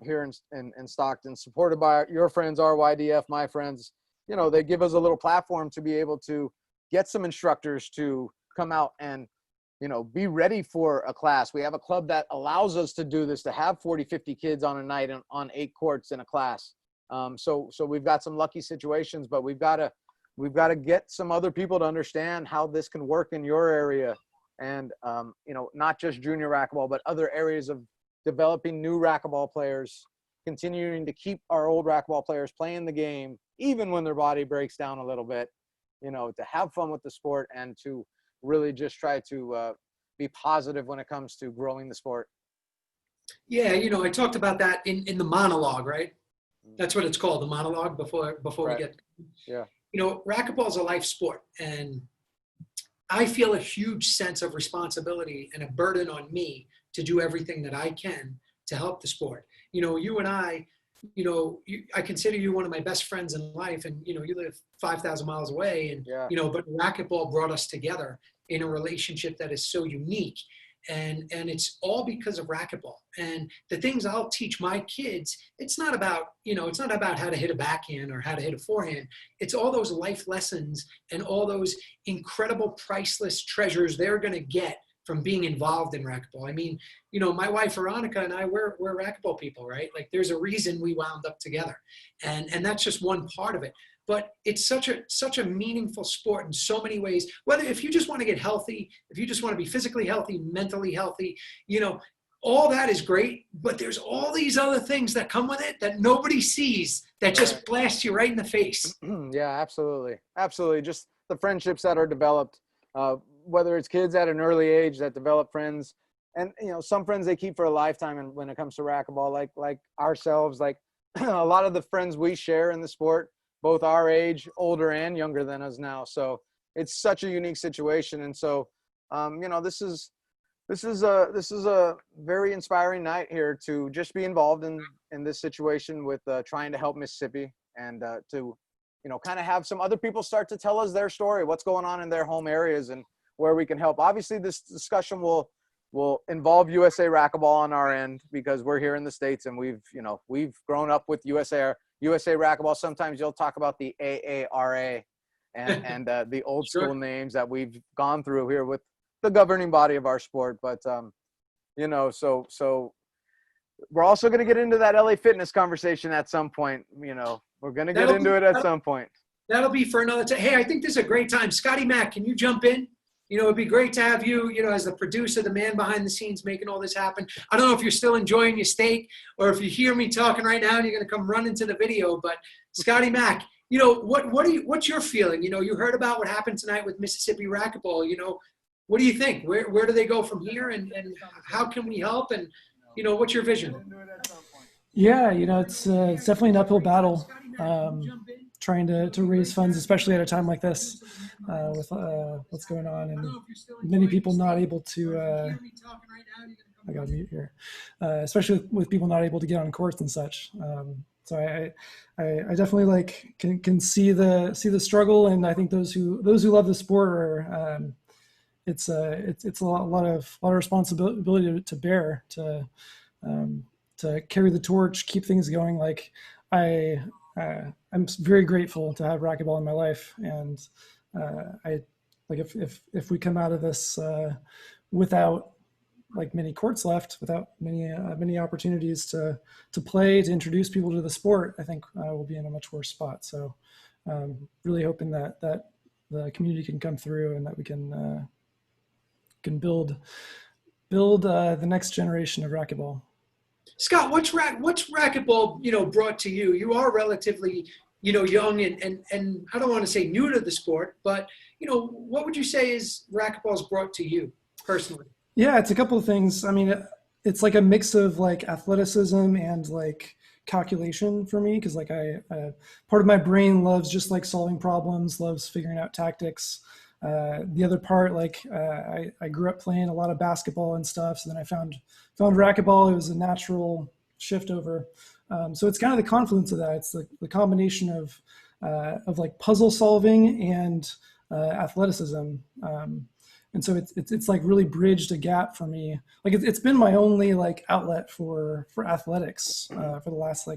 here in Stockton, supported by your friends, RYDF, my friends. They give us a little platform to be able to get some instructors to come out and, be ready for a class. We have a club that allows us to do this, to have 40, 50 kids on a night and on 8 courts in a class. So we've got some lucky situations, but we've got to get some other people to understand how this can work in your area. And, not just junior racquetball, but other areas of developing new racquetball players, continuing to keep our old racquetball players playing the game, even when their body breaks down a little bit, to have fun with the sport and to really just try to be positive when it comes to growing the sport. Yeah, I talked about that in the monologue, right? That's what it's called, the monologue before Right. we get. Yeah. Racquetball is a life sport, and I feel a huge sense of responsibility and a burden on me to do everything that I can to help the sport. You and I, I consider you one of my best friends in life, and you live 5,000 miles away, and Yeah. but racquetball brought us together in a relationship that is so unique, and it's all because of racquetball. And the things I'll teach my kids, it's not about how to hit a backhand or how to hit a forehand. It's all those life lessons and all those incredible priceless treasures they're going to get from being involved in racquetball. I mean, my wife Veronica and I, we're racquetball people, right? Like, there's a reason we wound up together, and that's just one part of it. But it's such a meaningful sport in so many ways. Whether if you just want to get healthy, if you just want to be physically healthy, mentally healthy, all that is great. But there's all these other things that come with it that nobody sees, that just blast you right in the face. Yeah, absolutely. Absolutely. Just the friendships that are developed, whether it's kids at an early age that develop friends, and, some friends they keep for a lifetime. And when it comes to racquetball, like ourselves, like a lot of the friends we share in the sport, both our age, older and younger than us now. So it's such a unique situation. And so, this is a very inspiring night here to just be involved in this situation with trying to help Mississippi, and to, kind of have some other people start to tell us their story, what's going on in their home areas and where we can help. Obviously, this discussion will involve USA Racquetball on our end, because we're here in the States and we've grown up with USA Racquetball. Sometimes you'll talk about the AARA and the old Sure. school names that we've gone through here with the governing body of our sport. But, so we're also going to get into that LA Fitness conversation at some point. We're going to get into it at some point. That'll be for another time. Hey, I think this is a great time. Scotty Mac, can you jump in? It'd be great to have you, as the producer, the man behind the scenes making all this happen. I don't know if you're still enjoying your steak, or if you hear me talking right now and you're going to come run into the video. But Scotty Mac, what's your feeling? You heard about what happened tonight with Mississippi Racquetball. What do you think? Where do they go from here, and how can we help? And what's your vision? Yeah, it's definitely an uphill battle, trying to raise funds, especially at a time like this, with what's going on, and many people not able to. I got to mute here, especially with people not able to get on courts and such. So I definitely can see the struggle, and I think those who love the sport are. It's a lot of responsibility to bear, to carry the torch, keep things going. Like I'm very grateful to have racquetball in my life, and if we come out of this without many courts left, without many opportunities to play, to introduce people to the sport, I think we'll be in a much worse spot. So really hoping that the community can come through, and that we can build the next generation of racquetball. Scott, what's racquetball, brought to you? You are relatively, young and I don't want to say new to the sport, but, what would you say is racquetball's brought to you personally? Yeah, it's a couple of things. I mean, it's like a mix of athleticism and calculation for me, because part of my brain loves just solving problems, loves figuring out tactics. The other part, I grew up playing a lot of basketball and stuff. So then I found racquetball. It was a natural shift over. So it's kind of the confluence of that. It's the combination of puzzle solving and athleticism. And so it's really bridged a gap for me. It's been my only outlet for athletics for the last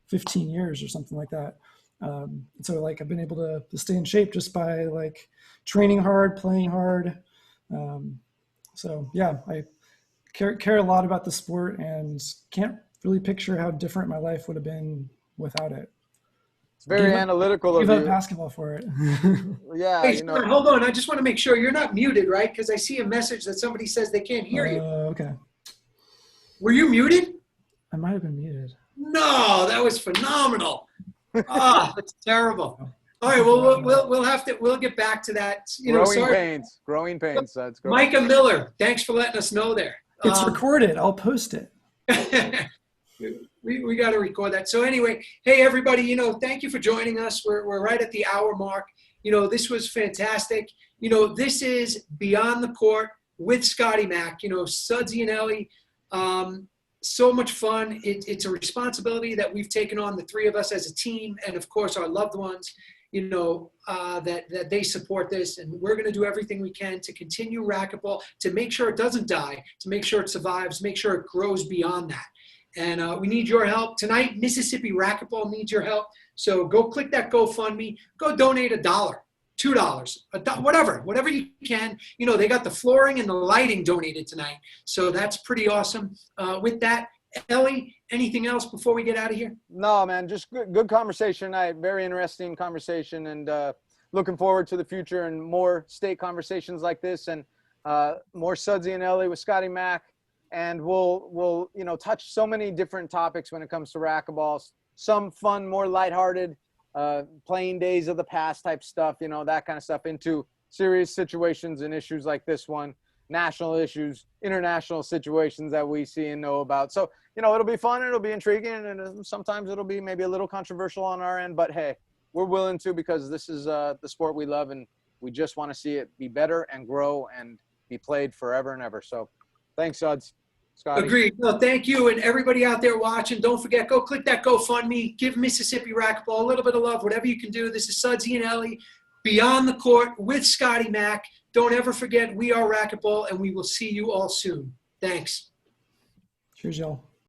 15 years or something like that. So like I've been able to stay in shape just by like training hard, playing hard. So yeah, I care a lot about the sport and can't really picture how different my life would have been without it. It's very analytical of Give up you. basketball for it. Yeah, Hey, you know. Scott, hold on. I just want to make sure you're not muted, right? Because I see a message that somebody says they can't hear you. Okay. Were you muted? I might have been muted. No, that was phenomenal. Ah, that's terrible. All right, well, we'll get back to that. You know, Growing pains. That's great. Micah Miller, thanks for letting us know there. It's recorded. I'll post it. we got to record that. So anyway, hey everybody, you know, thank you for joining us. We're right at the hour mark. You know, this was fantastic. You know, this is Beyond the Court with Scotty Mac. You know, Sudsy Elli. So much fun. It's a responsibility that we've taken on, the three of us as a team, and of course our loved ones, you know, that they support this. And we're going to do everything we can to continue racquetball, to make sure it doesn't die, to make sure it survives, make sure it grows beyond that. And we need your help. Tonight, Mississippi Racquetball needs your help. So go click that GoFundMe. Go donate $1, $2, whatever you can. You know, they got the flooring and the lighting donated tonight. So that's pretty awesome. With that, Ellie, anything else before we get out of here? No, man, just good conversation tonight. Very interesting conversation, and looking forward to the future and more state conversations like this, and more Sudsy and Elli with Scotty Mac. And we'll you know, touch so many different topics when it comes to racquetball. Some fun, more lighthearted, playing days of the past type stuff, you know, that kind of stuff, into serious situations and issues like this one, national issues, international situations that we see and know about. So, you know, it'll be fun, it'll be intriguing, and sometimes it'll be maybe a little controversial on our end, but hey, we're willing to, because this is the sport we love, and we just want to see it be better and grow and be played forever and ever. So thanks, Suds. Scotty. Agreed. No, thank you. And everybody out there watching, don't forget, go click that GoFundMe. Give Mississippi Racquetball a little bit of love, whatever you can do. This is Sudsy and Elli, Beyond the Court with Scotty Mac. Don't ever forget, we are Racquetball, and we will see you all soon. Thanks. Cheers, y'all.